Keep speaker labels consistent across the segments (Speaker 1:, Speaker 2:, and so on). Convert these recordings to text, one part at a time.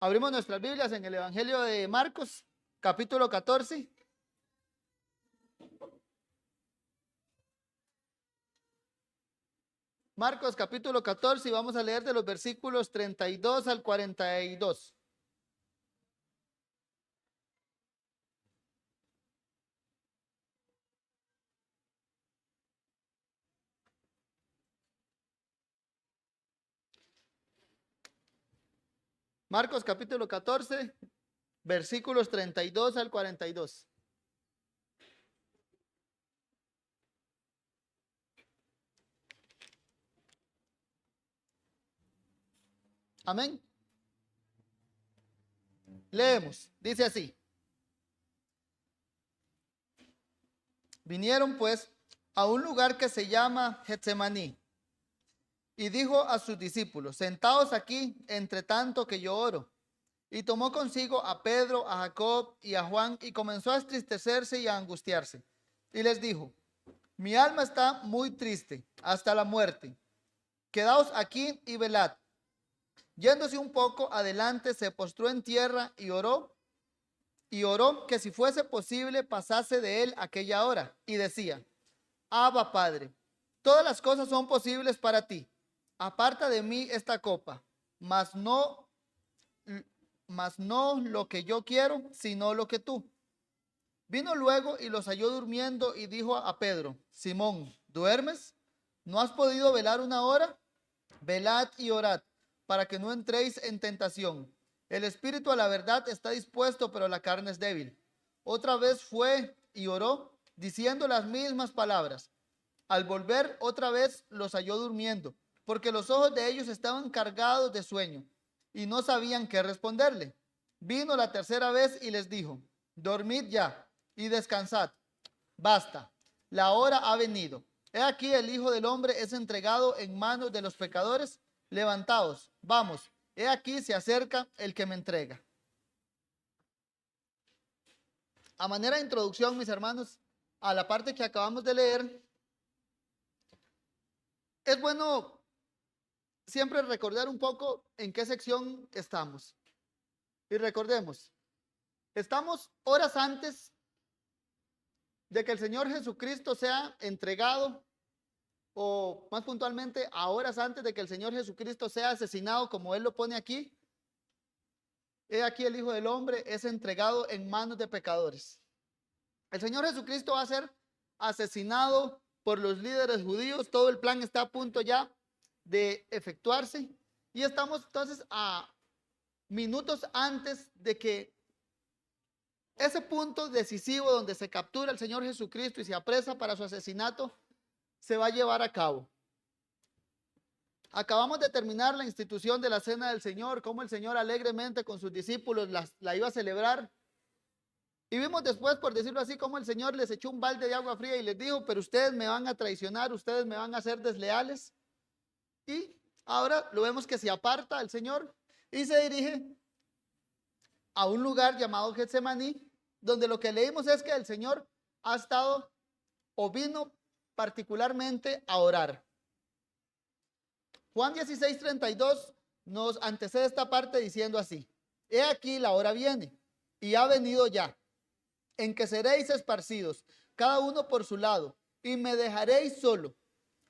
Speaker 1: Abrimos nuestras Biblias en el Evangelio de Marcos, capítulo 14. Marcos, capítulo 14, y vamos a leer de los versículos 32 al 42. Marcos, capítulo 14, versículos 32 al 42. Amén. Leemos, dice así. Vinieron pues a un lugar que se llama Getsemaní, y dijo a sus discípulos: sentaos aquí, entre tanto que yo oro. Y tomó consigo a Pedro, a Jacob y a Juan, y comenzó a entristecerse y a angustiarse. Y les dijo: mi alma está muy triste hasta la muerte. Quedaos aquí y velad. Yéndose un poco adelante, se postró en tierra y oró que si fuese posible pasase de él aquella hora. Y decía: Abba, Padre, todas las cosas son posibles para ti. Aparta de mí esta copa, mas no lo que yo quiero, sino lo que tú. Vino luego y los halló durmiendo y dijo a Pedro: Simón, ¿duermes? ¿No has podido velar una hora? Velad y orad, para que no entréis en tentación. El espíritu a la verdad está dispuesto, pero la carne es débil. Otra vez fue y oró, diciendo las mismas palabras. Al volver otra vez los halló durmiendo, porque los ojos de ellos estaban cargados de sueño, y no sabían qué responderle. Vino la tercera vez y les dijo: dormid ya y descansad. Basta, la hora ha venido. He aquí el Hijo del Hombre es entregado en manos de los pecadores. Levantaos, vamos, he aquí se acerca el que me entrega. A manera de introducción, mis hermanos, a la parte que acabamos de leer, es bueno siempre recordar un poco en qué sección estamos. Y recordemos, estamos horas antes de que el Señor Jesucristo sea entregado, o más puntualmente, a horas antes de que el Señor Jesucristo sea asesinado, como Él lo pone aquí. He aquí el Hijo del Hombre es entregado en manos de pecadores. El Señor Jesucristo va a ser asesinado por los líderes judíos. Todo el plan está a punto ya de efectuarse. Y estamos entonces a minutos antes de que ese punto decisivo donde se captura al Señor Jesucristo y se apresa para su asesinato se va a llevar a cabo. Acabamos de terminar la institución de la Cena del Señor, cómo el Señor alegremente con sus discípulos la iba a celebrar. Y vimos después, por decirlo así, cómo el Señor les echó un balde de agua fría y les dijo: pero ustedes me van a traicionar, ustedes me van a hacer desleales. Y ahora lo vemos que se aparta el Señor y se dirige a un lugar llamado Getsemaní, donde lo que leímos es que el Señor ha estado o vino particularmente a orar. Juan 16:32 nos antecede esta parte diciendo así: he aquí la hora viene y ha venido ya, en que seréis esparcidos, cada uno por su lado, y me dejaréis solo,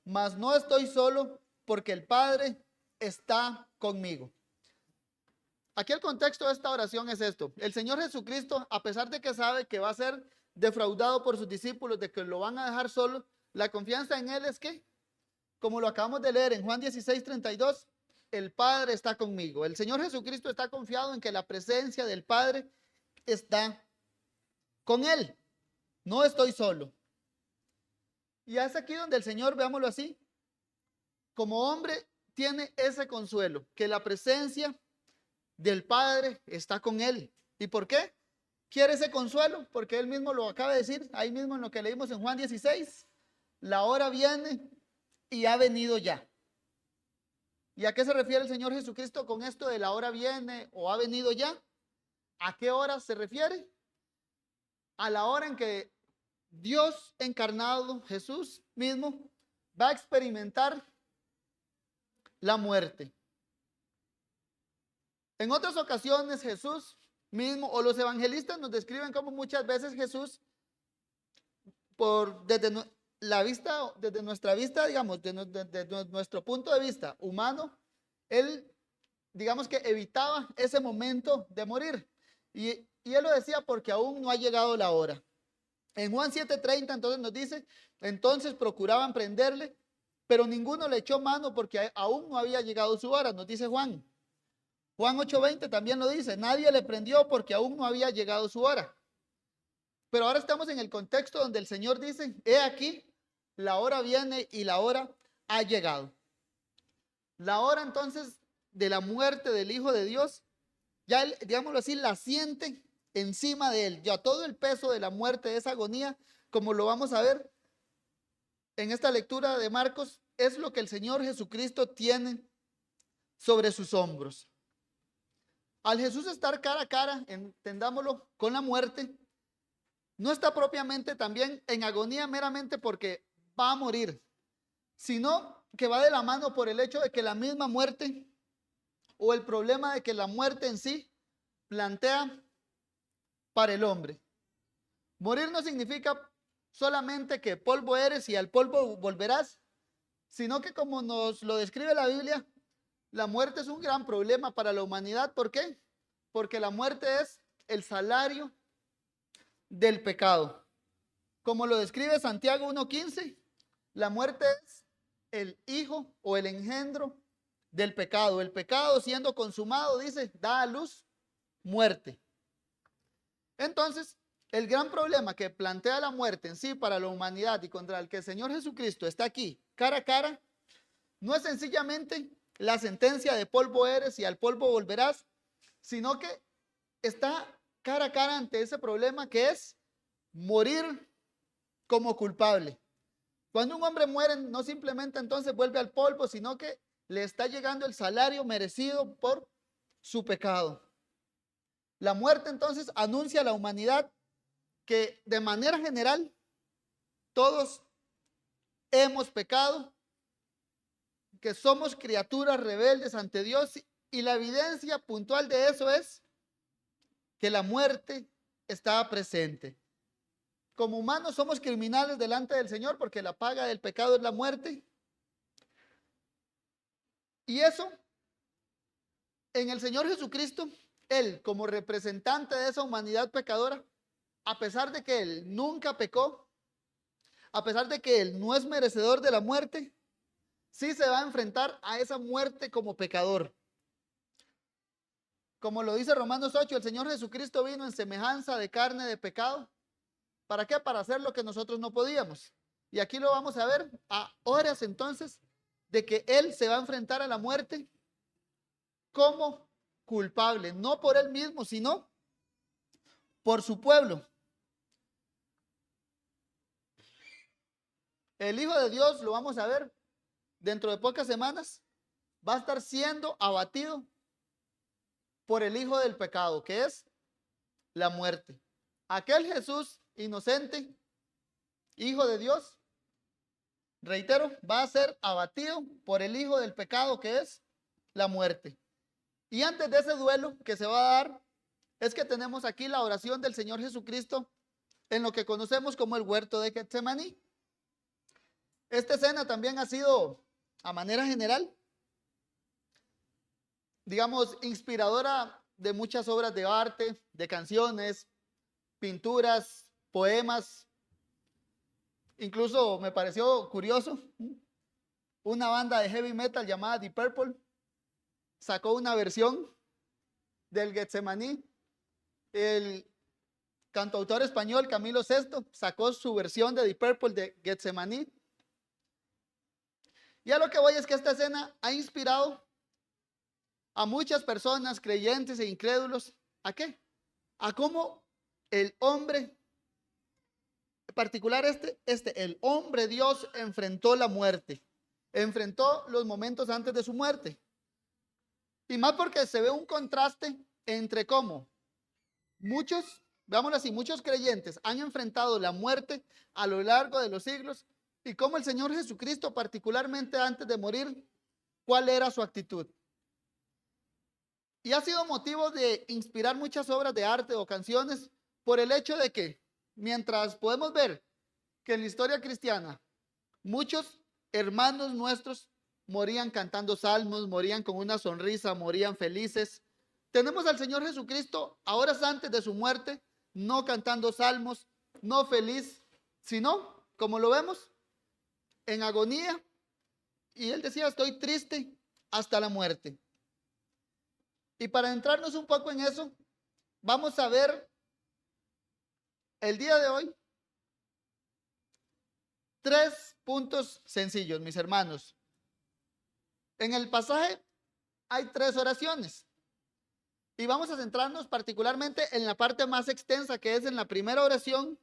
Speaker 1: mas no estoy solo, porque el Padre está conmigo. Aquí el contexto de esta oración es esto: el Señor Jesucristo, a pesar de que sabe que va a ser defraudado por sus discípulos, de que lo van a dejar solo, la confianza en Él es que, como lo acabamos de leer en Juan 16:32, el Padre está conmigo. El Señor Jesucristo está confiado en que la presencia del Padre está con Él. No estoy solo. Y es aquí donde el Señor, veámoslo así, como hombre tiene ese consuelo, que la presencia del Padre está con Él. ¿Y por qué quiere ese consuelo? Porque Él mismo lo acaba de decir, ahí mismo en lo que leímos en Juan 16, la hora viene y ha venido ya. ¿Y a qué se refiere el Señor Jesucristo con esto de la hora viene o ha venido ya? ¿A qué hora se refiere? A la hora en que Dios encarnado, Jesús mismo, va a experimentar la muerte. En otras ocasiones Jesús mismo o los evangelistas nos describen como muchas veces Jesús desde nuestra vista, digamos, desde nuestro punto de vista humano, él, digamos que evitaba ese momento de morir. Y él lo decía porque aún no ha llegado la hora. En Juan 7:30 entonces nos dice, entonces procuraban prenderle, pero ninguno le echó mano porque aún no había llegado su hora, nos dice Juan. Juan 8:20 también lo dice, nadie le prendió porque aún no había llegado su hora. Pero ahora estamos en el contexto donde el Señor dice, he aquí, la hora viene y la hora ha llegado. La hora entonces de la muerte del Hijo de Dios, ya él, digámoslo así, la siente encima de él. Ya todo el peso de la muerte, de esa agonía, como lo vamos a ver en esta lectura de Marcos, es lo que el Señor Jesucristo tiene sobre sus hombros. Al Jesús estar cara a cara, entendámoslo, con la muerte, no está propiamente también en agonía meramente porque va a morir, sino que va de la mano por el hecho de que la misma muerte o el problema de que la muerte en sí plantea para el hombre. Morir no significa solamente que polvo eres y al polvo volverás, sino que como nos lo describe la Biblia, la muerte es un gran problema para la humanidad. ¿Por qué? Porque la muerte es el salario del pecado. Como lo describe Santiago 1:15, la muerte es el hijo o el engendro del pecado. El pecado siendo consumado, dice, da a luz muerte. Entonces, el gran problema que plantea la muerte en sí para la humanidad y contra el que el Señor Jesucristo está aquí cara a cara, no es sencillamente la sentencia de polvo eres y al polvo volverás, sino que está cara a cara ante ese problema que es morir como culpable. Cuando un hombre muere, no simplemente entonces vuelve al polvo, sino que le está llegando el salario merecido por su pecado. La muerte entonces anuncia a la humanidad que de manera general todos hemos pecado, que somos criaturas rebeldes ante Dios, y la evidencia puntual de eso es que la muerte está presente. Como humanos somos criminales delante del Señor porque la paga del pecado es la muerte. Y eso, en el Señor Jesucristo, Él como representante de esa humanidad pecadora, a pesar de que Él nunca pecó, a pesar de que Él no es merecedor de la muerte, sí se va a enfrentar a esa muerte como pecador. Como lo dice Romanos 8, el Señor Jesucristo vino en semejanza de carne de pecado. ¿Para qué? Para hacer lo que nosotros no podíamos. Y aquí lo vamos a ver a horas entonces de que Él se va a enfrentar a la muerte como culpable, no por Él mismo, sino por su pueblo. El Hijo de Dios, lo vamos a ver dentro de pocas semanas, va a estar siendo abatido por el hijo del pecado, que es la muerte. Aquel Jesús inocente, Hijo de Dios, reitero, va a ser abatido por el hijo del pecado, que es la muerte. Y antes de ese duelo que se va a dar, es que tenemos aquí la oración del Señor Jesucristo en lo que conocemos como el huerto de Getsemaní. Esta escena también ha sido, a manera general, digamos, inspiradora de muchas obras de arte, de canciones, pinturas, poemas. Incluso me pareció curioso, una banda de heavy metal llamada Deep Purple sacó una versión del Getsemaní. El cantautor español Camilo Sesto sacó su versión de Deep Purple de Getsemaní. Y a lo que voy es que esta escena ha inspirado a muchas personas, creyentes e incrédulos, ¿a qué? A cómo el hombre, en particular el hombre Dios enfrentó la muerte, enfrentó los momentos antes de su muerte. Y más porque se ve un contraste entre cómo muchos, veámoslo así, muchos creyentes han enfrentado la muerte a lo largo de los siglos y cómo el Señor Jesucristo, particularmente antes de morir, ¿cuál era su actitud? Y ha sido motivo de inspirar muchas obras de arte o canciones por el hecho de que, mientras podemos ver que en la historia cristiana muchos hermanos nuestros morían cantando salmos, morían con una sonrisa, morían felices, tenemos al Señor Jesucristo a horas antes de su muerte, no cantando salmos, no feliz, sino, como lo vemos, en agonía. Y él decía, estoy triste hasta la muerte. Y para entrarnos un poco en eso, vamos a ver el día de hoy 3 puntos sencillos, mis hermanos. En el pasaje hay 3 oraciones. Y vamos a centrarnos particularmente en la parte más extensa, que es en la primera oración.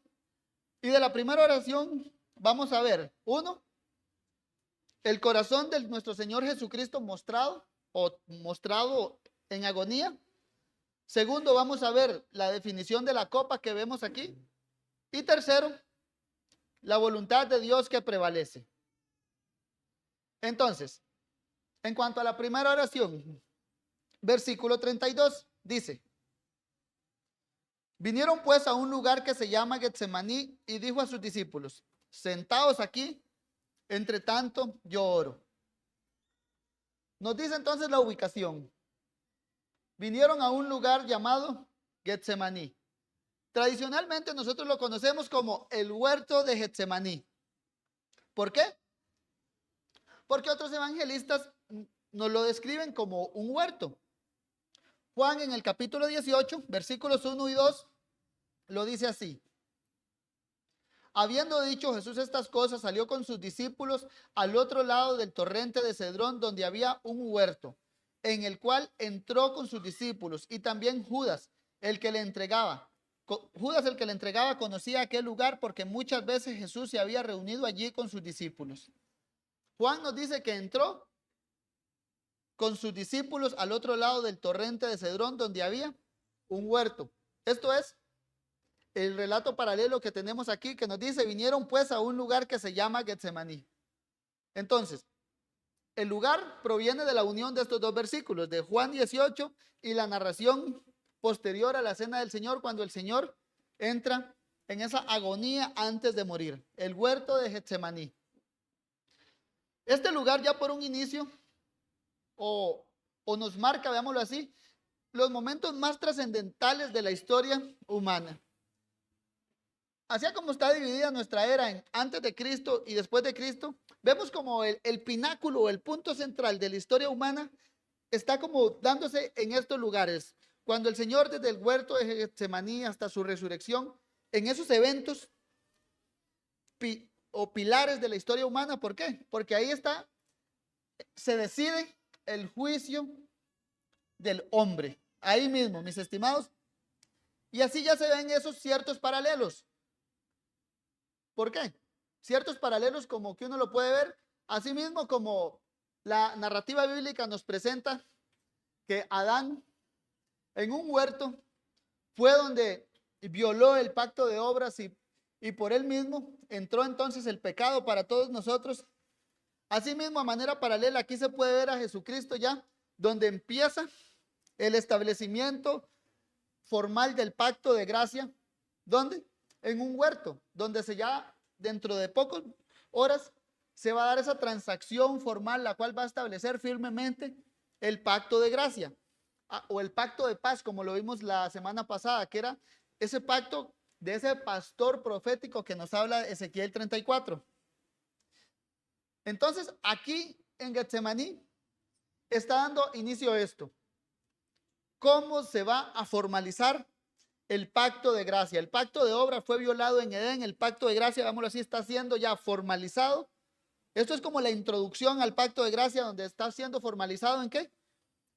Speaker 1: Y de la primera oración vamos a ver, 1, el corazón de nuestro Señor Jesucristo mostrado en agonía. 2, vamos a ver la definición de la copa que vemos aquí. Y 3, la voluntad de Dios que prevalece. Entonces, en cuanto a la primera oración, versículo 32 dice: vinieron pues a un lugar que se llama Getsemaní y dijo a sus discípulos: sentaos aquí, entre tanto yo oro. Nos dice entonces la ubicación. Vinieron a un lugar llamado Getsemaní. Tradicionalmente nosotros lo conocemos como el huerto de Getsemaní. ¿Por qué? Porque otros evangelistas nos lo describen como un huerto. Juan en el capítulo 18, versículos 1 y 2, lo dice así: habiendo dicho Jesús estas cosas, salió con sus discípulos al otro lado del torrente de Cedrón, donde había un huerto, en el cual entró con sus discípulos, y también Judas, el que le entregaba. Judas, el que le entregaba, conocía aquel lugar porque muchas veces Jesús se había reunido allí con sus discípulos. Juan nos dice que entró con sus discípulos al otro lado del torrente de Cedrón, donde había un huerto. Esto es el relato paralelo que tenemos aquí, que nos dice: vinieron pues a un lugar que se llama Getsemaní. Entonces, el lugar proviene de la unión de estos 2 versículos, de Juan 18 y la narración posterior a la cena del Señor, cuando el Señor entra en esa agonía antes de morir, el huerto de Getsemaní. Este lugar ya por un inicio, o nos marca, veámoslo así, los momentos más trascendentales de la historia humana. Así como está dividida nuestra era en antes de Cristo y después de Cristo, vemos como el pináculo o el punto central de la historia humana está como dándose en estos lugares. Cuando el Señor, desde el huerto de Getsemaní hasta su resurrección, en esos eventos o pilares de la historia humana. ¿Por qué? Porque ahí está, se decide el juicio del hombre. Ahí mismo, mis estimados. Y así ya se ven esos ciertos paralelos. ¿Por qué? Ciertos paralelos como que uno lo puede ver, así mismo como la narrativa bíblica nos presenta que Adán en un huerto fue donde violó el pacto de obras y por él mismo entró entonces el pecado para todos nosotros. Asimismo, a manera paralela, aquí se puede ver a Jesucristo ya, donde empieza el establecimiento formal del pacto de gracia. ¿Dónde? En un huerto, donde ya dentro de pocas horas se va a dar esa transacción formal, la cual va a establecer firmemente el pacto de gracia, o el pacto de paz, como lo vimos la semana pasada, que era ese pacto de ese pastor profético que nos habla Ezequiel 34. Entonces, aquí en Getsemaní está dando inicio a esto. ¿Cómo se va a formalizar el pacto de gracia? El pacto de obra fue violado en Edén, el pacto de gracia, digámoslo así, está siendo ya formalizado. Esto es como la introducción al pacto de gracia, donde está siendo formalizado ¿en qué?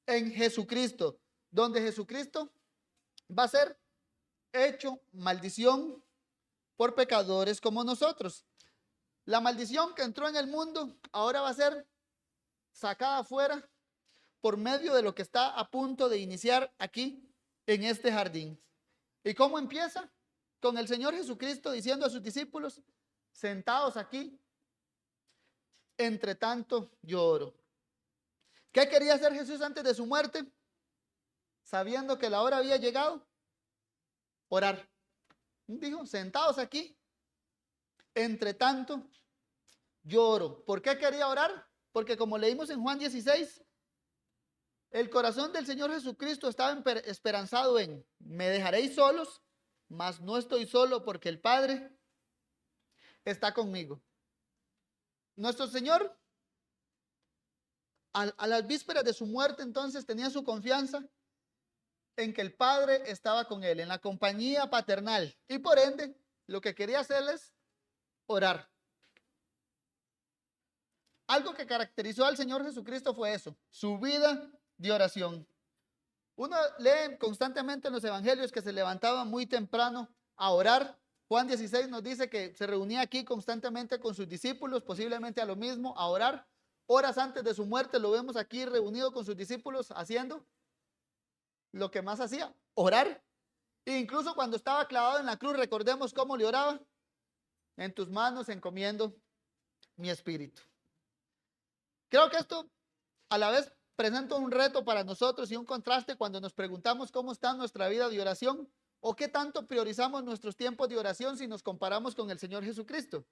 Speaker 1: En Jesucristo, donde Jesucristo va a ser hecho maldición por pecadores como nosotros. La maldición que entró en el mundo ahora va a ser sacada afuera por medio de lo que está a punto de iniciar aquí en este jardín. ¿Y cómo empieza? Con el Señor Jesucristo diciendo a sus discípulos: sentados aquí, entre tanto yo oro. ¿Qué quería hacer Jesús antes de su muerte? sabiendo que la hora había llegado, orar. Dijo, sentados aquí, entre tanto, yo oro. ¿Por qué quería orar? Porque como leímos en Juan 16, el corazón del Señor Jesucristo estaba esperanzado en, me dejaréis solos, mas no estoy solo porque el Padre está conmigo. Nuestro Señor, a las vísperas de su muerte, entonces tenía su confianza en que el Padre estaba con él, en la compañía paternal. Y por ende, lo que quería hacerles orar. Algo que caracterizó al Señor Jesucristo fue eso, su vida de oración. Uno lee constantemente en los evangelios que se levantaba muy temprano a orar. Juan 16 nos dice que se reunía aquí constantemente con sus discípulos, posiblemente a lo mismo, a orar. Horas antes de su muerte lo vemos aquí reunido con sus discípulos haciendo lo que más hacía, orar. E incluso cuando estaba clavado en la cruz, recordemos cómo le oraba. En tus manos encomiendo mi espíritu. Creo que esto a la vez presenta un reto para nosotros y un contraste cuando nos preguntamos cómo está nuestra vida de oración o qué tanto priorizamos nuestros tiempos de oración si nos comparamos con el Señor Jesucristo.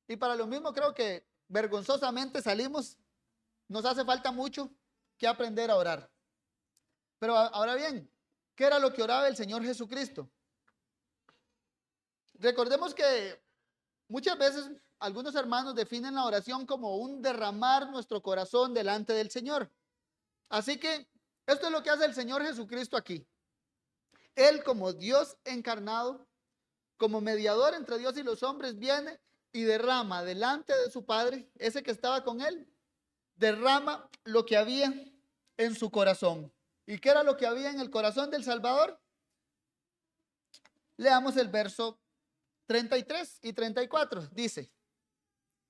Speaker 1: Y para lo mismo creo que vergonzosamente salimos, nos hace falta mucho que aprender a orar. Pero ahora bien, ¿qué era lo que oraba el Señor Jesucristo? Recordemos que muchas veces algunos hermanos definen la oración como un derramar nuestro corazón delante del Señor. Así que esto es lo que hace el Señor Jesucristo aquí. Él como Dios encarnado, como mediador entre Dios y los hombres, viene y derrama delante de su Padre, ese que estaba con él, derrama lo que había en su corazón. ¿Y qué era lo que había en el corazón del Salvador? Leamos el verso 33 y 34. Dice,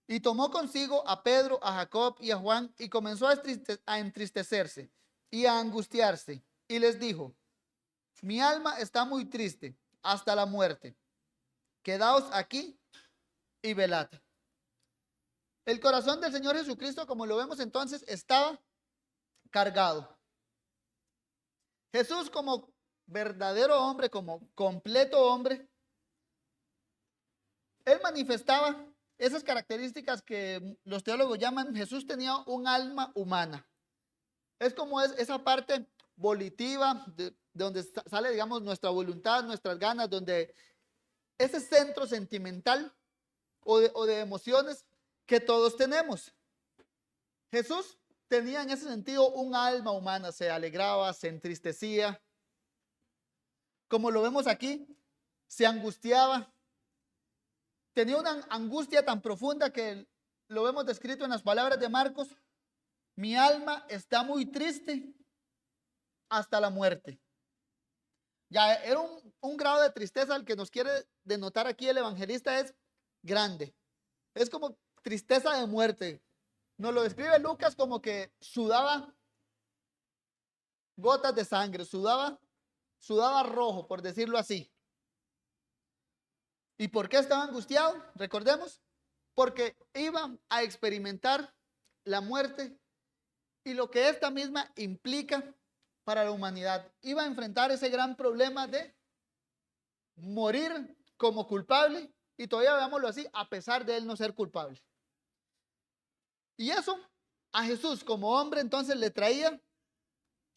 Speaker 1: y tomó consigo a Pedro, a Jacob y a Juan y comenzó a entristecerse y a angustiarse. Y les dijo, mi alma está muy triste hasta la muerte. Quedaos aquí y velad. El corazón del Señor Jesucristo, como lo vemos entonces, estaba cargado. Jesús como verdadero hombre, como completo hombre, él manifestaba esas características que los teólogos llaman, Jesús tenía un alma humana. Es como esa parte volitiva de donde sale, digamos, nuestra voluntad, nuestras ganas, donde ese centro sentimental o de emociones que todos tenemos. Jesús tenía en ese sentido un alma humana, se alegraba, se entristecía. Como lo vemos aquí, se angustiaba. Tenía una angustia tan profunda que lo vemos descrito en las palabras de Marcos. Mi alma está muy triste hasta la muerte. Ya era un grado de tristeza al que nos quiere denotar aquí el evangelista, es grande. Es como tristeza de muerte. Nos lo describe Lucas como que sudaba gotas de sangre, sudaba rojo, por decirlo así. ¿Y por qué estaba angustiado? Recordemos, porque iba a experimentar la muerte y lo que esta misma implica para la humanidad. Iba a enfrentar ese gran problema de morir como culpable y todavía, veámoslo así, a pesar de él no ser culpable. Y eso a Jesús como hombre entonces le traía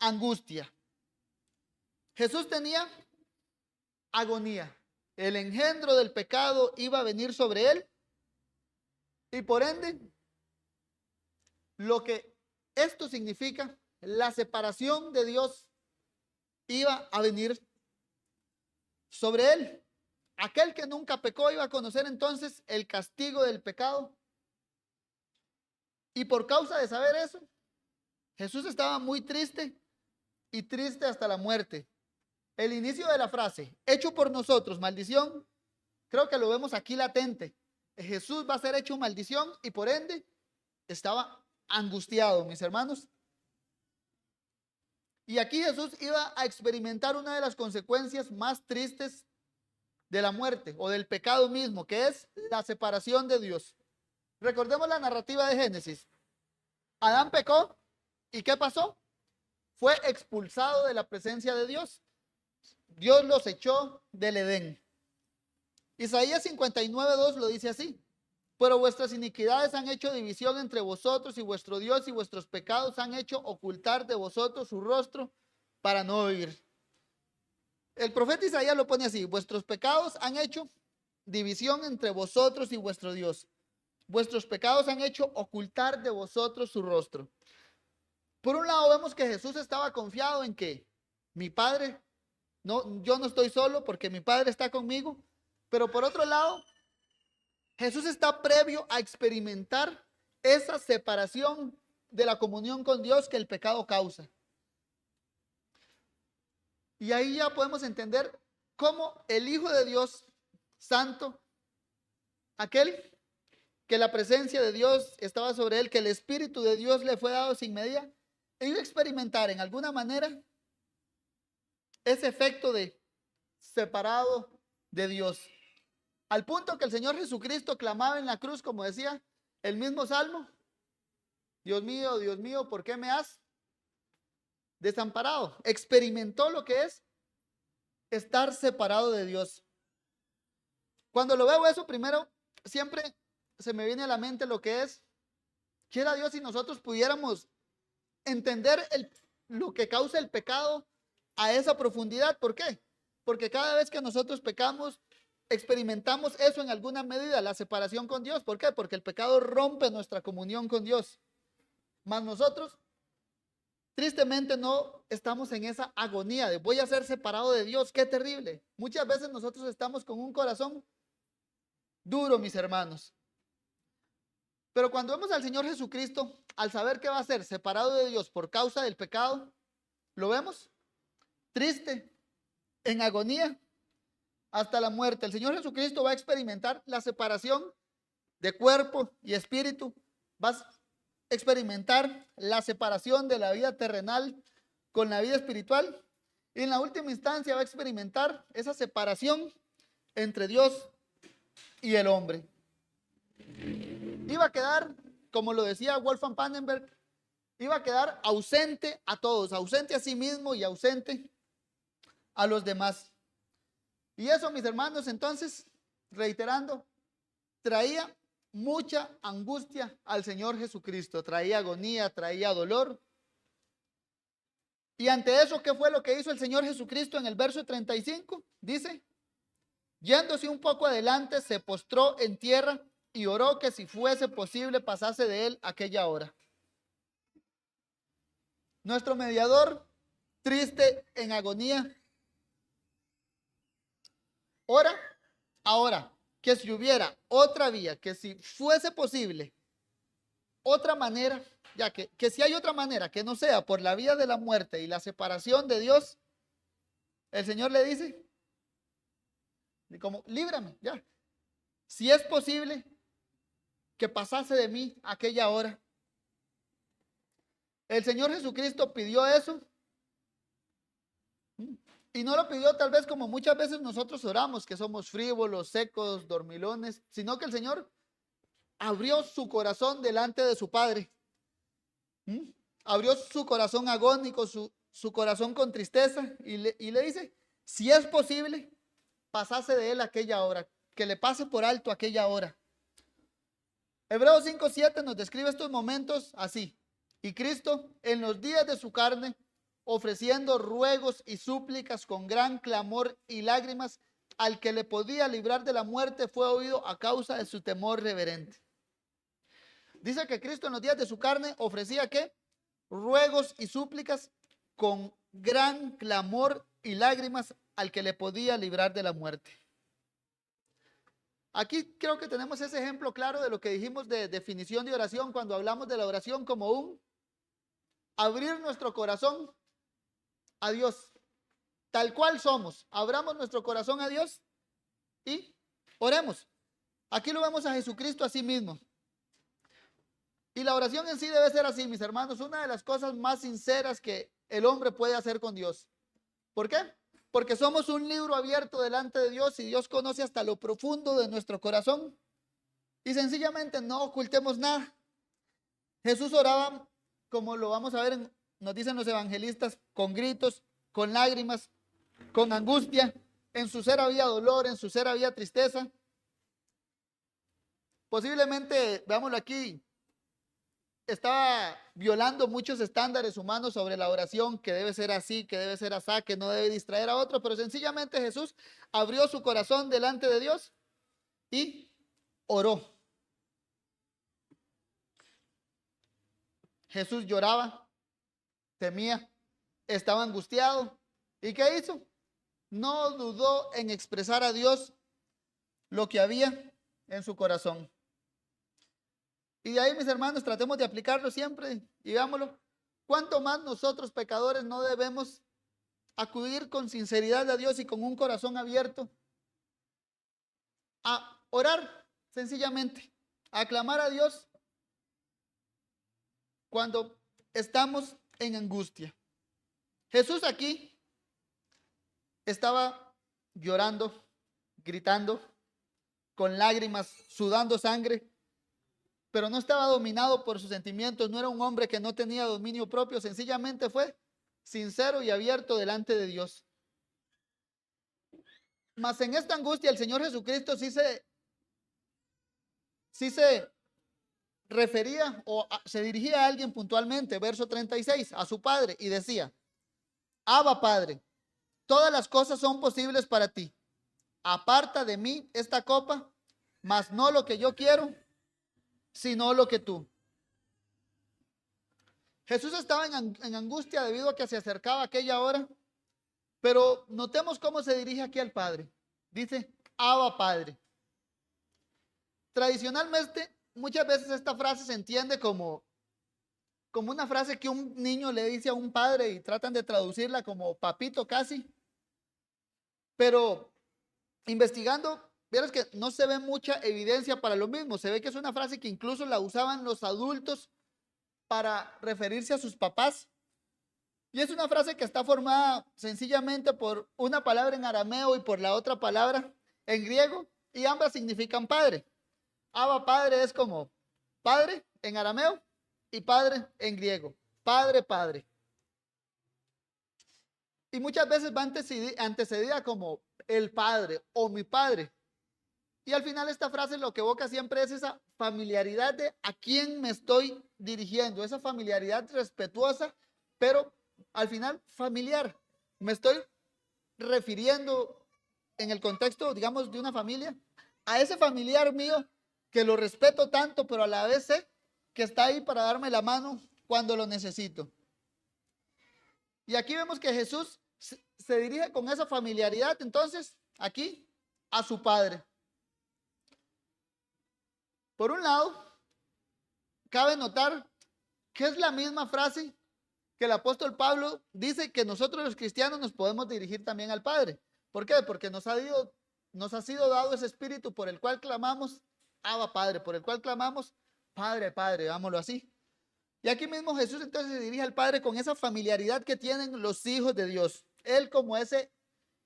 Speaker 1: angustia. Jesús tenía agonía. El engendro del pecado iba a venir sobre él y por ende lo que esto significa, la separación de Dios iba a venir sobre él. Aquel que nunca pecó iba a conocer entonces el castigo del pecado. Y por causa de saber eso, Jesús estaba muy triste y triste hasta la muerte. El inicio de la frase, hecho por nosotros maldición, creo que lo vemos aquí latente. Jesús va a ser hecho maldición y por ende estaba angustiado, mis hermanos. Y aquí Jesús iba a experimentar una de las consecuencias más tristes de la muerte o del pecado mismo, que es la separación de Dios. Recordemos la narrativa de Génesis. Adán pecó y ¿qué pasó? fue expulsado de la presencia de Dios. Dios los echó del Edén. Isaías 59:2 lo dice así: pero vuestras iniquidades han hecho división entre vosotros y vuestro Dios, y vuestros pecados han hecho ocultar de vosotros su rostro para no oír. El profeta Isaías lo pone así: vuestros pecados han hecho división entre vosotros y vuestro Dios. Vuestros pecados han hecho ocultar de vosotros su rostro. Por un lado vemos que Jesús estaba confiado en que mi Padre, no, yo no estoy solo porque mi Padre está conmigo. Pero por otro lado, Jesús está previo a experimentar esa separación de la comunión con Dios que el pecado causa. Y ahí ya podemos entender cómo el Hijo de Dios Santo, aquel que la presencia de Dios estaba sobre él, que el Espíritu de Dios le fue dado sin medida, iba a experimentar en alguna manera ese efecto de separado de Dios. Al punto que el Señor Jesucristo clamaba en la cruz, como decía el mismo Salmo: Dios mío, ¿por qué me has desamparado? Experimentó lo que es estar separado de Dios. Cuando lo veo eso, primero, siempre se me viene a la mente lo que es: quiera Dios si nosotros pudiéramos entender lo que causa el pecado a esa profundidad. ¿Por qué? Porque cada vez que nosotros pecamos, experimentamos eso en alguna medida, la separación con Dios. ¿Por qué? Porque el pecado rompe nuestra comunión con Dios. Mas nosotros, tristemente, no estamos en esa agonía de voy a ser separado de Dios. ¡Qué terrible! Muchas veces nosotros estamos con un corazón duro, mis hermanos. Pero cuando vemos al Señor Jesucristo, al saber que va a ser separado de Dios por causa del pecado, lo vemos triste, en agonía, hasta la muerte. El Señor Jesucristo va a experimentar la separación de cuerpo y espíritu. Va a experimentar la separación de la vida terrenal con la vida espiritual. Y en la última instancia va a experimentar esa separación entre Dios y el hombre. Iba a quedar, como lo decía Wolfgang Pannenberg, iba a quedar ausente a todos, ausente a sí mismo y ausente a los demás. Y eso, mis hermanos, entonces, reiterando, traía mucha angustia al Señor Jesucristo, traía agonía, traía dolor. Y ante eso, ¿qué fue lo que hizo el Señor Jesucristo en el verso 35? Dice: yéndose un poco adelante, se postró en tierra y oró que si fuese posible pasase de él aquella hora. Nuestro mediador, triste, en agonía, ora ahora que si hubiera otra vía, que si fuese posible otra manera, ya que si hay otra manera que no sea por la vía de la muerte y la separación de Dios, el Señor le dice, como, líbrame, ya. Si es posible que pasase de mí aquella hora. El Señor Jesucristo pidió eso. Y no lo pidió tal vez como muchas veces nosotros oramos, que somos frívolos, secos, dormilones, sino que el Señor abrió su corazón delante de su Padre. Abrió su corazón agónico, su corazón con tristeza, y le dice, si es posible, pasase de él aquella hora, que le pase por alto aquella hora. Hebreos 5:7 nos describe estos momentos así: y Cristo en los días de su carne, ofreciendo ruegos y súplicas con gran clamor y lágrimas al que le podía librar de la muerte, fue oído a causa de su temor reverente. Dice que Cristo en los días de su carne ofrecía ¿qué? Ruegos y súplicas con gran clamor y lágrimas al que le podía librar de la muerte. Aquí creo que tenemos ese ejemplo claro de lo que dijimos de definición de oración cuando hablamos de la oración como un abrir nuestro corazón a Dios, tal cual somos. Abramos nuestro corazón a Dios y oremos. Aquí lo vemos a Jesucristo a sí mismo. Y la oración en sí debe ser así, mis hermanos, una de las cosas más sinceras que el hombre puede hacer con Dios. ¿Por qué? Porque somos un libro abierto delante de Dios y Dios conoce hasta lo profundo de nuestro corazón. Y sencillamente no ocultemos nada. Jesús oraba, como lo vamos a ver nos dicen los evangelistas, con gritos, con lágrimas, con angustia. En su ser había dolor, en su ser había tristeza. Posiblemente, veámoslo aquí, estaba violando muchos estándares humanos sobre la oración, que debe ser así, que debe ser así, que no debe distraer a otros, pero sencillamente Jesús abrió su corazón delante de Dios y oró. Jesús lloraba, temía, estaba angustiado. ¿Y qué hizo? No dudó en expresar a Dios lo que había en su corazón. Y de ahí, mis hermanos, tratemos de aplicarlo siempre y veámoslo. ¿Cuánto más nosotros pecadores no debemos acudir con sinceridad a Dios y con un corazón abierto a orar sencillamente, a clamar a Dios cuando estamos en angustia? Jesús aquí estaba llorando, gritando, con lágrimas, sudando sangre, pero no estaba dominado por sus sentimientos, no era un hombre que no tenía dominio propio, sencillamente fue sincero y abierto delante de Dios. Mas en esta angustia el Señor Jesucristo sí se refería o se dirigía a alguien puntualmente, verso 36, a su Padre, y decía: Abba, Padre, todas las cosas son posibles para ti. Aparta de mí esta copa, mas no lo que yo quiero, sino lo que tú. Jesús estaba en angustia debido a que se acercaba aquella hora, pero notemos cómo se dirige aquí al Padre. Dice: Abba, Padre. Tradicionalmente, muchas veces esta frase se entiende como una frase que un niño le dice a un padre y tratan de traducirla como papito casi. Pero investigando, vieron que no se ve mucha evidencia para lo mismo. Se ve que es una frase que incluso la usaban los adultos para referirse a sus papás. Y es una frase que está formada sencillamente por una palabra en arameo y por la otra palabra en griego, y ambas significan padre. Abba, Padre, es como padre en arameo y padre en griego. Padre, Padre. Y muchas veces va antecedida como el Padre o mi Padre. Y al final esta frase lo que evoca siempre es esa familiaridad de a quién me estoy dirigiendo, esa familiaridad respetuosa, pero al final familiar. Me estoy refiriendo en el contexto, digamos, de una familia, a ese familiar mío que lo respeto tanto, pero a la vez sé que está ahí para darme la mano cuando lo necesito. Y aquí vemos que Jesús se dirige con esa familiaridad, entonces, aquí, a su Padre. Por un lado, cabe notar que es la misma frase que el apóstol Pablo dice que nosotros los cristianos nos podemos dirigir también al Padre. ¿Por qué? Porque nos ha sido dado ese espíritu por el cual clamamos Abba, Padre, por el cual clamamos Padre, Padre, digámoslo así. Y aquí mismo Jesús entonces se dirige al Padre con esa familiaridad que tienen los hijos de Dios. Él, como ese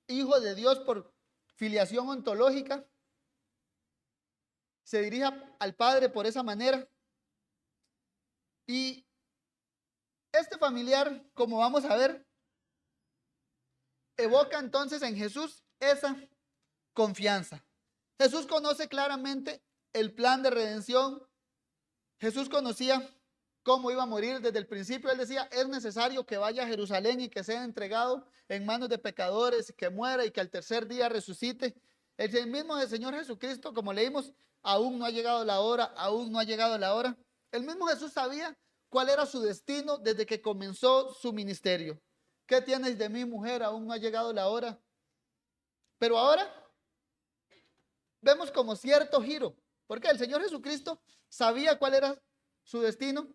Speaker 1: hijo de Dios por filiación ontológica, se dirige al Padre por esa manera. Y este familiar, como vamos a ver, evoca entonces en Jesús esa confianza. Jesús conoce claramente el plan de redención. Jesús conocía cómo iba a morir desde el principio. Él decía: es necesario que vaya a Jerusalén y que sea entregado en manos de pecadores, que muera y que al tercer día resucite. El mismo Señor Jesucristo, como leímos, aún no ha llegado la hora, aún no ha llegado la hora. El mismo Jesús sabía cuál era su destino desde que comenzó su ministerio. ¿Qué tienes de mí, mujer? Aún no ha llegado la hora. Pero ahora vemos como cierto giro, porque el Señor Jesucristo sabía cuál era su destino.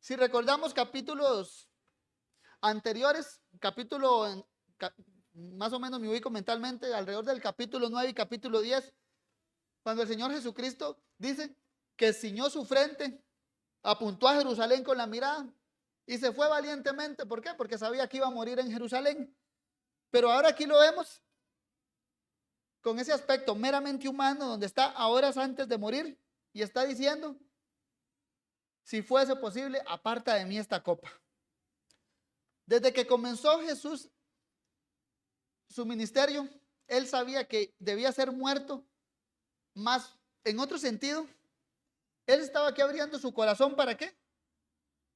Speaker 1: Si recordamos capítulos anteriores, más o menos me ubico mentalmente alrededor del capítulo 9 y capítulo 10, cuando el Señor Jesucristo dice que ciñó su frente, apuntó a Jerusalén con la mirada y se fue valientemente. ¿Por qué? Porque sabía que iba a morir en Jerusalén. Pero ahora aquí lo vemos con ese aspecto meramente humano, donde está a horas antes de morir y está diciendo: si fuese posible, aparta de mí esta copa. Desde que comenzó Jesús su ministerio, él sabía que debía ser muerto, más en otro sentido, él estaba aquí abriendo su corazón, ¿para qué?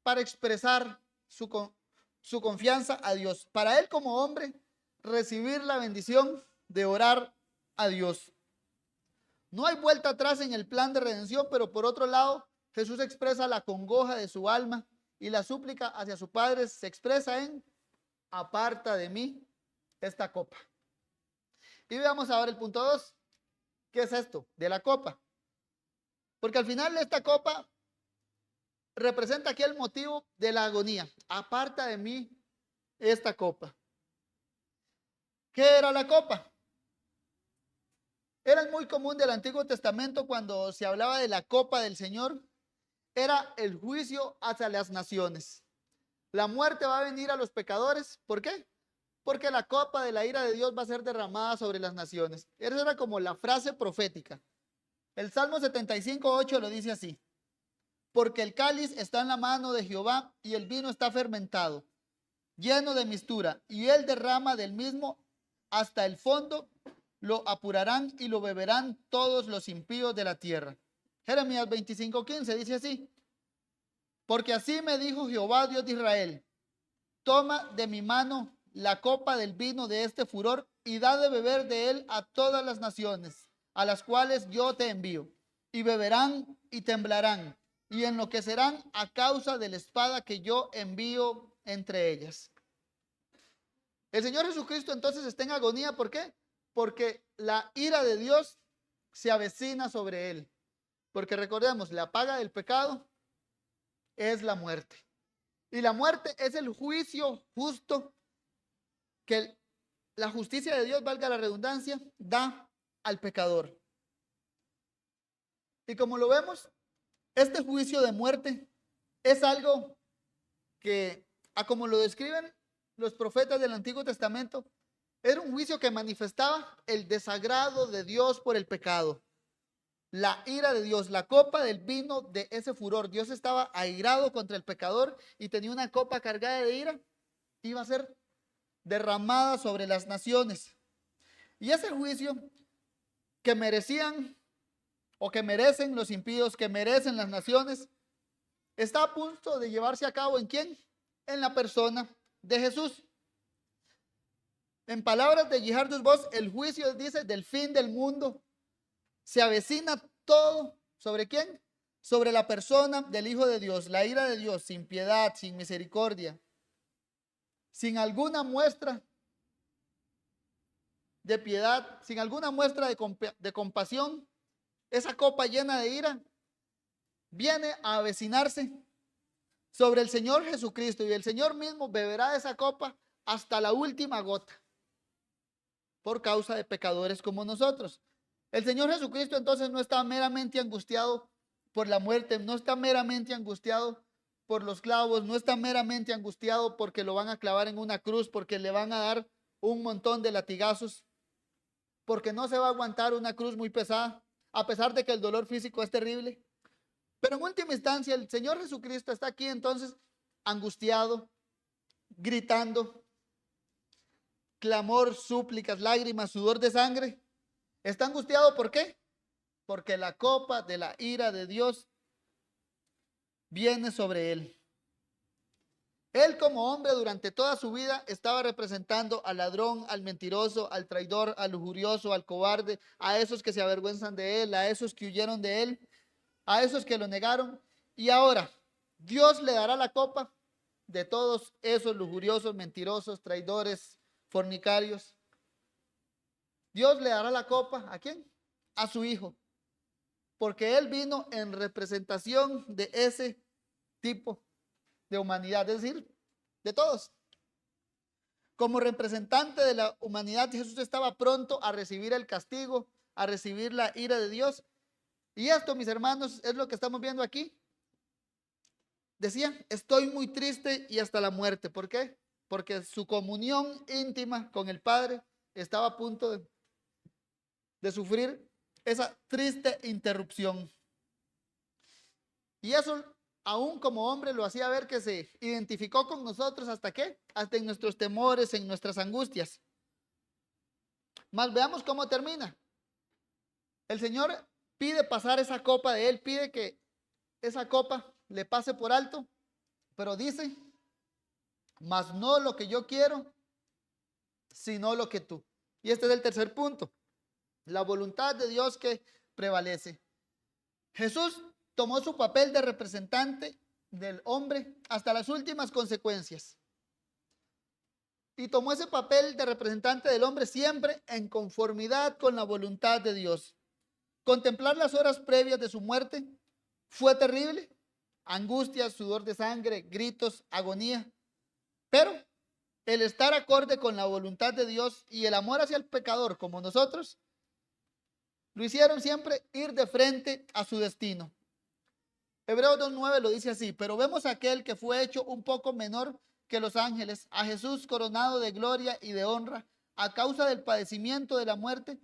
Speaker 1: Para expresar su confianza a Dios. Para él como hombre, recibir la bendición de orar a Dios. No hay vuelta atrás en el plan de redención, pero por otro lado, Jesús expresa la congoja de su alma y la súplica hacia su Padre se expresa en: aparta de mí esta copa. Y veamos ahora el punto 2. ¿Qué es esto de la copa? Porque al final esta copa representa aquí el motivo de la agonía. Aparta de mí esta copa. ¿Qué era la copa? Era muy común del Antiguo Testamento cuando se hablaba de la copa del Señor. Era el juicio hacia las naciones. La muerte va a venir a los pecadores. ¿Por qué? Porque la copa de la ira de Dios va a ser derramada sobre las naciones. Esa era como la frase profética. El Salmo 75:8 lo dice así: porque el cáliz está en la mano de Jehová y el vino está fermentado, lleno de mistura, y él derrama del mismo hasta el fondo. Lo apurarán y lo beberán todos los impíos de la tierra. Jeremías 25:15 dice así: porque así me dijo Jehová, Dios de Israel: toma de mi mano la copa del vino de este furor y da de beber de él a todas las naciones a las cuales yo te envío, y beberán y temblarán y enloquecerán a causa de la espada que yo envío entre ellas. El Señor Jesucristo entonces está en agonía. ¿Por qué? Porque la ira de Dios se avecina sobre él. Porque recordemos, la paga del pecado es la muerte. Y la muerte es el juicio justo que la justicia de Dios, valga la redundancia, da al pecador. Y como lo vemos, este juicio de muerte es algo que, a como lo describen los profetas del Antiguo Testamento, era un juicio que manifestaba el desagrado de Dios por el pecado. La ira de Dios, la copa del vino de ese furor. Dios estaba airado contra el pecador y tenía una copa cargada de ira que iba a ser derramada sobre las naciones. Y ese juicio que merecían o que merecen los impíos, que merecen las naciones, está a punto de llevarse a cabo ¿en quién? En la persona de Jesús. En palabras de Gerhardus Voss, el juicio dice del fin del mundo. Se avecina todo. ¿Sobre quién? Sobre la persona del Hijo de Dios. La ira de Dios, sin piedad, sin misericordia, sin alguna muestra de piedad, sin alguna muestra de compasión. Esa copa llena de ira viene a avecinarse sobre el Señor Jesucristo, y el Señor mismo beberá de esa copa hasta la última gota por causa de pecadores como nosotros. El Señor Jesucristo entonces no está meramente angustiado por la muerte, no está meramente angustiado por los clavos, no está meramente angustiado porque lo van a clavar en una cruz, porque le van a dar un montón de latigazos, porque no se va a aguantar una cruz muy pesada, a pesar de que el dolor físico es terrible. Pero en última instancia, el Señor Jesucristo está aquí entonces angustiado, gritando, clamor, súplicas, lágrimas, sudor de sangre. Está angustiado, ¿por qué? Porque la copa de la ira de Dios viene sobre él. Él como hombre durante toda su vida estaba representando al ladrón, al mentiroso, al traidor, al lujurioso, al cobarde, a esos que se avergüenzan de él, a esos que huyeron de él, a esos que lo negaron. Y ahora Dios le dará la copa de todos esos lujuriosos, mentirosos, traidores, fornicarios. Dios le dará la copa ¿a quién? A su Hijo, porque Él vino en representación de ese tipo de humanidad, es decir, de todos. Como representante de la humanidad, Jesús estaba pronto a recibir el castigo, a recibir la ira de Dios. Y esto, mis hermanos, es lo que estamos viendo aquí. Decía, estoy muy triste y hasta la muerte. ¿Por qué? Porque su comunión íntima con el Padre estaba a punto de sufrir esa triste interrupción. Y eso aún como hombre, lo hacía ver que se identificó con nosotros. ¿Hasta qué? Hasta en nuestros temores, en nuestras angustias. Mas veamos cómo termina. El Señor pide pasar esa copa de Él, pide que esa copa le pase por alto, pero dice, mas no lo que yo quiero, sino lo que tú. Y este es el tercer punto, la voluntad de Dios que prevalece. Jesús tomó su papel de representante del hombre hasta las últimas consecuencias. Y tomó ese papel de representante del hombre siempre en conformidad con la voluntad de Dios. Contemplar las horas previas de su muerte fue terrible. Angustia, sudor de sangre, gritos, agonía. Pero el estar acorde con la voluntad de Dios y el amor hacia el pecador como nosotros, lo hicieron siempre ir de frente a su destino. Hebreos 2:9 lo dice así, pero vemos a aquel que fue hecho un poco menor que los ángeles, a Jesús coronado de gloria y de honra a causa del padecimiento de la muerte,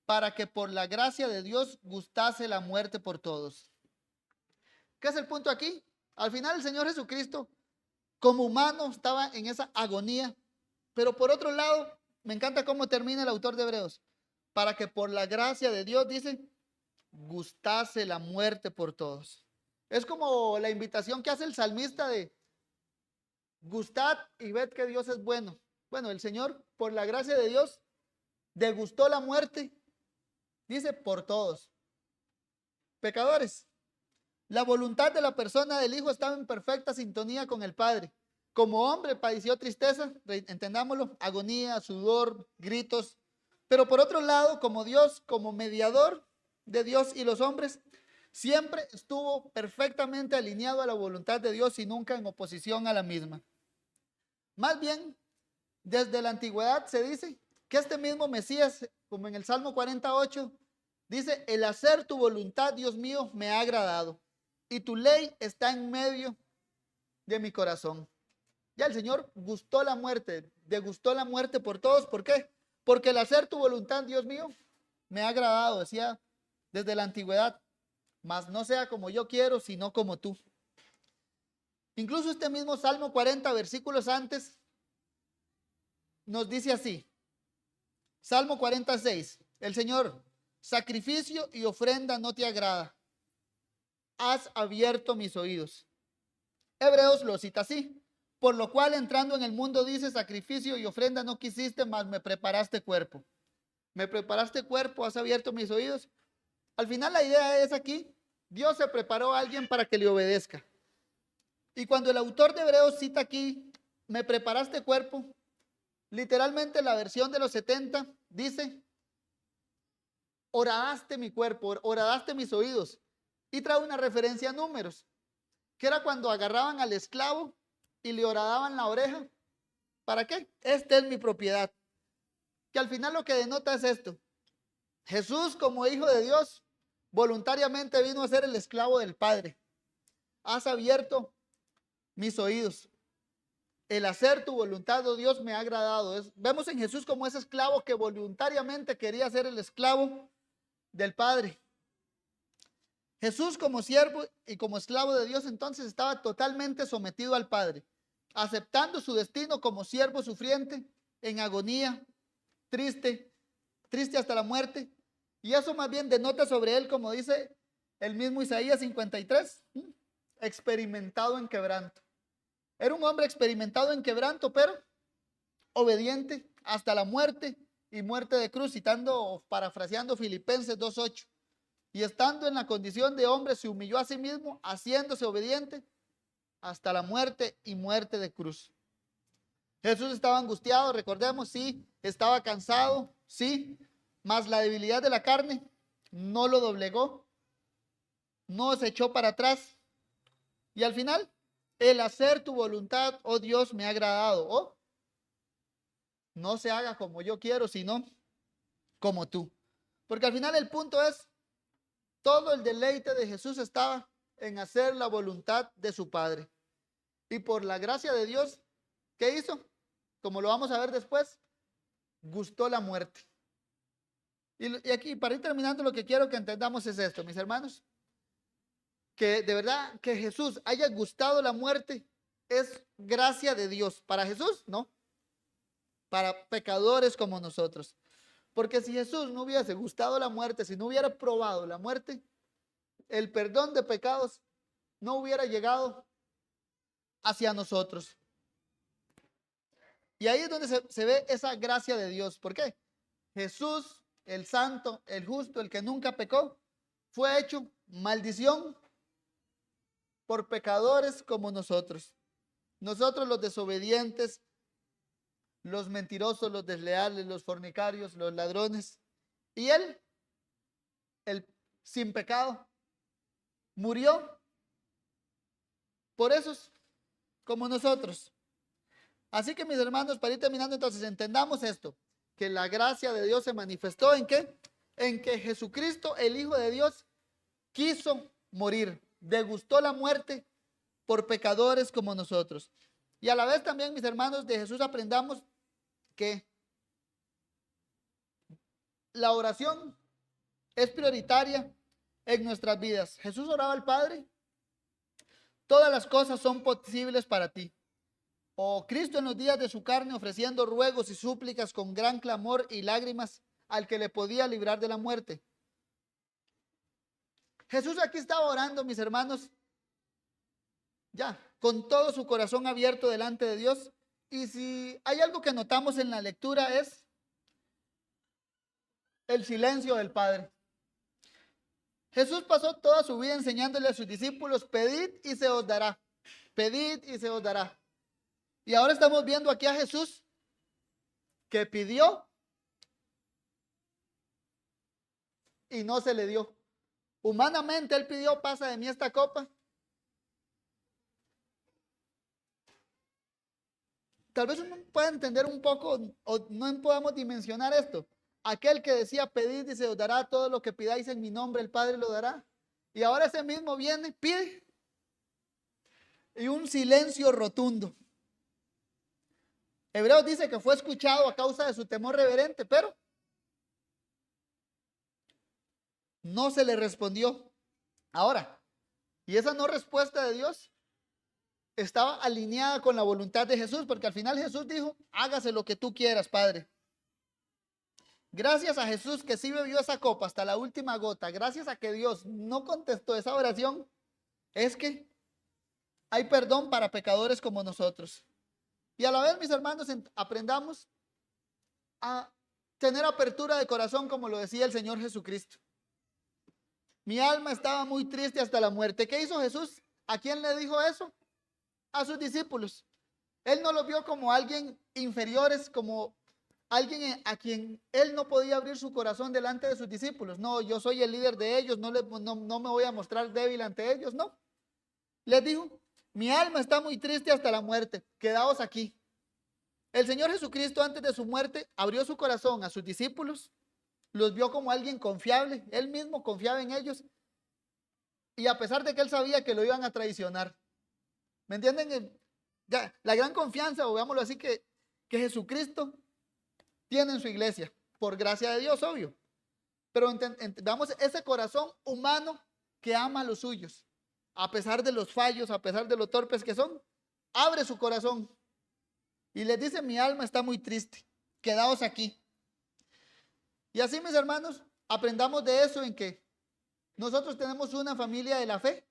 Speaker 1: para que por la gracia de Dios gustase la muerte por todos. ¿Qué es el punto aquí? Al final el Señor Jesucristo, como humano, estaba en esa agonía, pero por otro lado, me encanta cómo termina el autor de Hebreos, para que por la gracia de Dios, dice, gustase la muerte por todos. Es como la invitación que hace el salmista de gustad y ved que Dios es bueno. Bueno, el Señor, por la gracia de Dios, degustó la muerte, dice, por todos. Pecadores. La voluntad de la persona del Hijo estaba en perfecta sintonía con el Padre. Como hombre padeció tristeza, entendámoslo, agonía, sudor, gritos. Pero por otro lado, como Dios, como mediador de Dios y los hombres, siempre estuvo perfectamente alineado a la voluntad de Dios y nunca en oposición a la misma. Más bien, desde la antigüedad se dice que este mismo Mesías, como en el Salmo 48, dice, el hacer tu voluntad, Dios mío, me ha agradado, y tu ley está en medio de mi corazón. Ya el Señor gustó la muerte, degustó la muerte por todos. ¿Por qué? Porque el hacer tu voluntad, Dios mío, me ha agradado, decía desde la antigüedad, mas no sea como yo quiero, sino como tú. Incluso este mismo Salmo 40, versículos antes, nos dice así, Salmo 46, el Señor, sacrificio y ofrenda no te agrada, has abierto mis oídos. Hebreos lo cita así, por lo cual entrando en el mundo dice, sacrificio y ofrenda no quisiste, mas me preparaste cuerpo. Me preparaste cuerpo, has abierto mis oídos. Al final la idea es aquí, Dios se preparó a alguien para que le obedezca. Y cuando el autor de Hebreos cita aquí, me preparaste cuerpo, literalmente la versión de los 70 dice, horadaste mi cuerpo, horadaste mis oídos. Y trae una referencia a Números, que era cuando agarraban al esclavo y le horadaban la oreja. ¿Para qué? Esta es mi propiedad. Que al final lo que denota es esto. Jesús, como hijo de Dios, voluntariamente vino a ser el esclavo del Padre. Has abierto mis oídos. El hacer tu voluntad, oh Dios, me ha agradado. Vemos en Jesús como ese esclavo que voluntariamente quería ser el esclavo del Padre. Jesús como siervo y como esclavo de Dios entonces estaba totalmente sometido al Padre, aceptando su destino como siervo sufriente, en agonía, triste hasta la muerte. Y eso más bien denota sobre él, como dice el mismo Isaías 53, experimentado en quebranto. Era un hombre experimentado en quebranto, pero obediente hasta la muerte y muerte de cruz, citando o parafraseando Filipenses 2:8. Y estando en la condición de hombre, se humilló a sí mismo, haciéndose obediente hasta la muerte y muerte de cruz. Jesús estaba angustiado, recordemos, sí, estaba cansado, sí, mas la debilidad de la carne no lo doblegó, no se echó para atrás. Y al final, el hacer tu voluntad, oh Dios, me ha agradado. Oh, no se haga como yo quiero, sino como tú. Porque al final el punto es, todo el deleite de Jesús estaba en hacer la voluntad de su Padre. Y por la gracia de Dios, ¿qué hizo? Como lo vamos a ver después, gustó la muerte. Y aquí, para ir terminando, lo que quiero que entendamos es esto, mis hermanos. que de verdad que Jesús haya gustado la muerte es gracia de Dios. Para Jesús, no. Para pecadores como nosotros. Porque si Jesús no hubiese gustado la muerte, si no hubiera probado la muerte, el perdón de pecados no hubiera llegado hacia nosotros. Y ahí es donde se ve esa gracia de Dios. ¿Por qué? Jesús, el santo, el justo, el que nunca pecó, fue hecho maldición por pecadores como nosotros. Nosotros los desobedientes, los mentirosos, los desleales, los fornicarios, los ladrones. Y él, el sin pecado, murió por esos como nosotros. Así que mis hermanos, para ir terminando, entonces entendamos esto, que la gracia de Dios se manifestó ¿en qué? En que Jesucristo, el Hijo de Dios, quiso morir, degustó la muerte por pecadores como nosotros. Y a la vez también, mis hermanos, de Jesús aprendamos que la oración es prioritaria en nuestras vidas. Jesús oraba al Padre: todas las cosas son posibles para ti. O Cristo en los días de su carne ofreciendo ruegos y súplicas con gran clamor y lágrimas al que le podía librar de la muerte. Jesús aquí estaba orando, mis hermanos, ya, con todo su corazón abierto delante de Dios. Y si hay algo que notamos en la lectura es el silencio del Padre. Jesús pasó toda su vida enseñándole a sus discípulos: pedid y se os dará, pedid y se os dará. Y ahora estamos viendo aquí a Jesús que pidió y no se le dio. Humanamente él pidió: pasa de mí esta copa. Tal vez uno pueda entender un poco o no podamos dimensionar esto. Aquel que decía: pedid y se os dará, todo lo que pidáis en mi nombre el Padre lo dará. Y ahora ese mismo viene, pide. Y un silencio rotundo. Hebreos dice que fue escuchado a causa de su temor reverente, pero no se le respondió. Ahora, y esa no respuesta de Dios estaba alineada con la voluntad de Jesús, porque al final Jesús dijo: hágase lo que tú quieras, Padre. Gracias a Jesús que sí bebió esa copa hasta la última gota, gracias a que Dios no contestó esa oración, es que hay perdón para pecadores como nosotros. Y a la vez, mis hermanos, aprendamos a tener apertura de corazón, como lo decía el Señor Jesucristo. Mi alma estaba muy triste hasta la muerte. ¿Qué hizo Jesús? ¿A quién le dijo eso? A sus discípulos. Él no los vio como alguien inferiores, como alguien a quien él no podía abrir su corazón delante de sus discípulos. No, yo soy el líder de ellos, no me voy a mostrar débil ante ellos, no. Les dijo: mi alma está muy triste hasta la muerte, quedaos aquí. El Señor Jesucristo, antes de su muerte, abrió su corazón a sus discípulos, los vio como alguien confiable, él mismo confiaba en ellos, y a pesar de que él sabía que lo iban a traicionar. ¿Me entienden? La gran confianza, o veámoslo así, que Jesucristo tiene en su iglesia, por gracia de Dios, obvio. Pero veamos ese corazón humano que ama a los suyos, a pesar de los fallos, a pesar de lo torpes que son, abre su corazón y les dice: mi alma está muy triste, quedaos aquí. Y así, mis hermanos, aprendamos de eso, en que nosotros tenemos una familia de la fe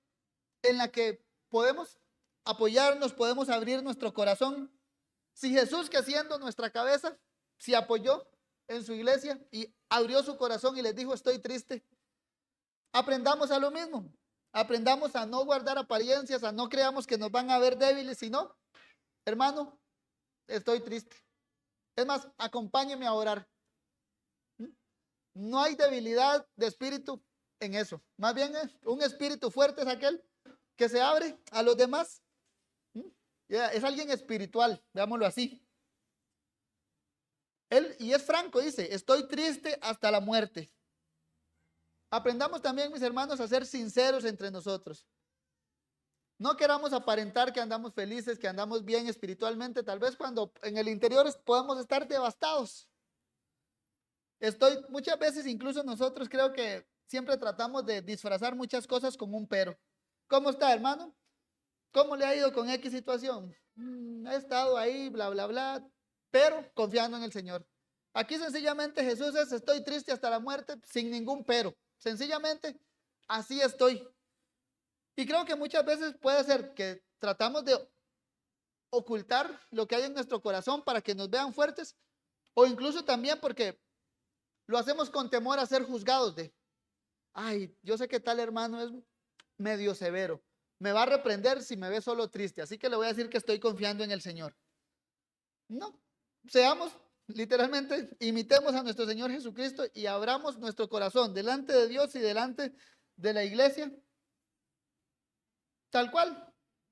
Speaker 1: en la que podemos apoyarnos, podemos abrir nuestro corazón. Si Jesús, que siendo nuestra cabeza, se apoyó en su iglesia y abrió su corazón y les dijo: estoy triste, aprendamos a lo mismo. Aprendamos a no guardar apariencias, a no creamos que nos van a ver débiles, sino: hermano, estoy triste. Es más, acompáñeme a orar. No hay debilidad de espíritu en eso. Más bien, un espíritu fuerte es aquel que se abre a los demás. Es alguien espiritual, veámoslo así. Él, y es franco, dice: estoy triste hasta la muerte. Aprendamos también, mis hermanos, a ser sinceros entre nosotros. No queramos aparentar que andamos felices, que andamos bien espiritualmente, tal vez cuando en el interior podemos estar devastados. Muchas veces, incluso nosotros, creo que siempre tratamos de disfrazar muchas cosas con un pero. ¿Cómo está, hermano? ¿Cómo le ha ido con X situación? He estado ahí, bla, bla, bla, pero confiando en el Señor. Aquí sencillamente Jesús es, estoy triste hasta la muerte, sin ningún pero. Sencillamente, así estoy. Y creo que muchas veces puede ser que tratamos de ocultar lo que hay en nuestro corazón para que nos vean fuertes, o incluso también porque lo hacemos con temor a ser juzgados de, ay, yo sé que tal hermano es medio severo, me va a reprender si me ve solo triste, así que le voy a decir que estoy confiando en el Señor. No, seamos literalmente, imitemos a nuestro Señor Jesucristo y abramos nuestro corazón delante de Dios y delante de la iglesia, tal cual.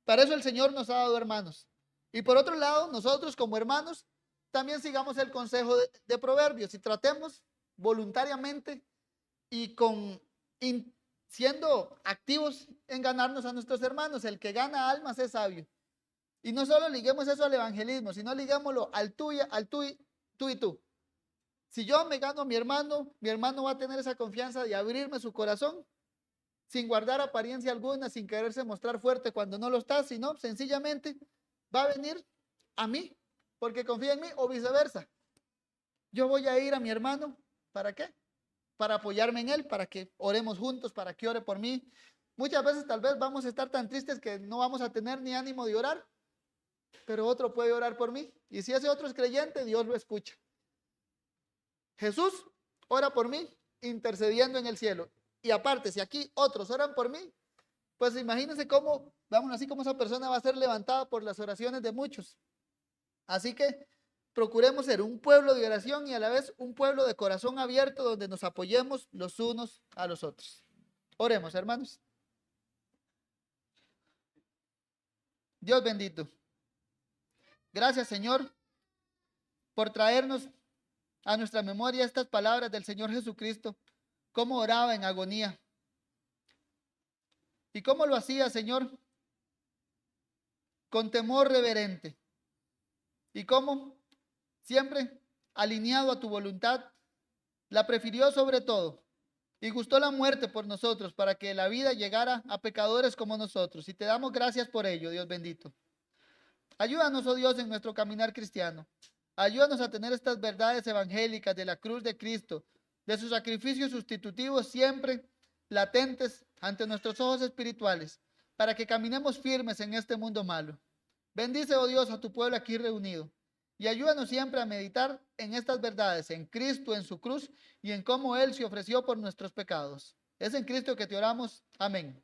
Speaker 1: Para eso el Señor nos ha dado hermanos. Y por otro lado, nosotros como hermanos, también sigamos el consejo de Proverbios y tratemos voluntariamente y siendo activos en ganarnos a nuestros hermanos. El que gana almas es sabio. Y no solo liguemos eso al evangelismo, sino liguémoslo al tú y tú. Si yo me gano a mi hermano va a tener esa confianza de abrirme su corazón sin guardar apariencia alguna, sin quererse mostrar fuerte cuando no lo está, sino sencillamente va a venir a mí porque confía en mí o viceversa. Yo voy a ir a mi hermano, ¿para qué? Para apoyarme en él, para que oremos juntos, para que ore por mí. Muchas veces tal vez vamos a estar tan tristes que no vamos a tener ni ánimo de orar, pero otro puede orar por mí. Y si ese otro es creyente, Dios lo escucha. Jesús ora por mí, intercediendo en el cielo. Y aparte, si aquí otros oran por mí, pues imagínense cómo, vamos, así como esa persona va a ser levantada por las oraciones de muchos. Así que procuremos ser un pueblo de oración y a la vez un pueblo de corazón abierto donde nos apoyemos los unos a los otros. Oremos, hermanos. Dios bendito. Gracias, Señor, por traernos a nuestra memoria estas palabras del Señor Jesucristo, cómo oraba en agonía. Y cómo lo hacía, Señor, con temor reverente. Y cómo siempre alineado a tu voluntad, la prefirió sobre todo y gustó la muerte por nosotros para que la vida llegara a pecadores como nosotros. Y te damos gracias por ello, Dios bendito. Ayúdanos, oh Dios, en nuestro caminar cristiano. Ayúdanos a tener estas verdades evangélicas de la cruz de Cristo, de su sacrificio sustitutivo siempre latentes ante nuestros ojos espirituales, para que caminemos firmes en este mundo malo. Bendice, oh Dios, a tu pueblo aquí reunido y ayúdanos siempre a meditar en estas verdades, en Cristo, en su cruz y en cómo Él se ofreció por nuestros pecados. Es en Cristo que te oramos. Amén.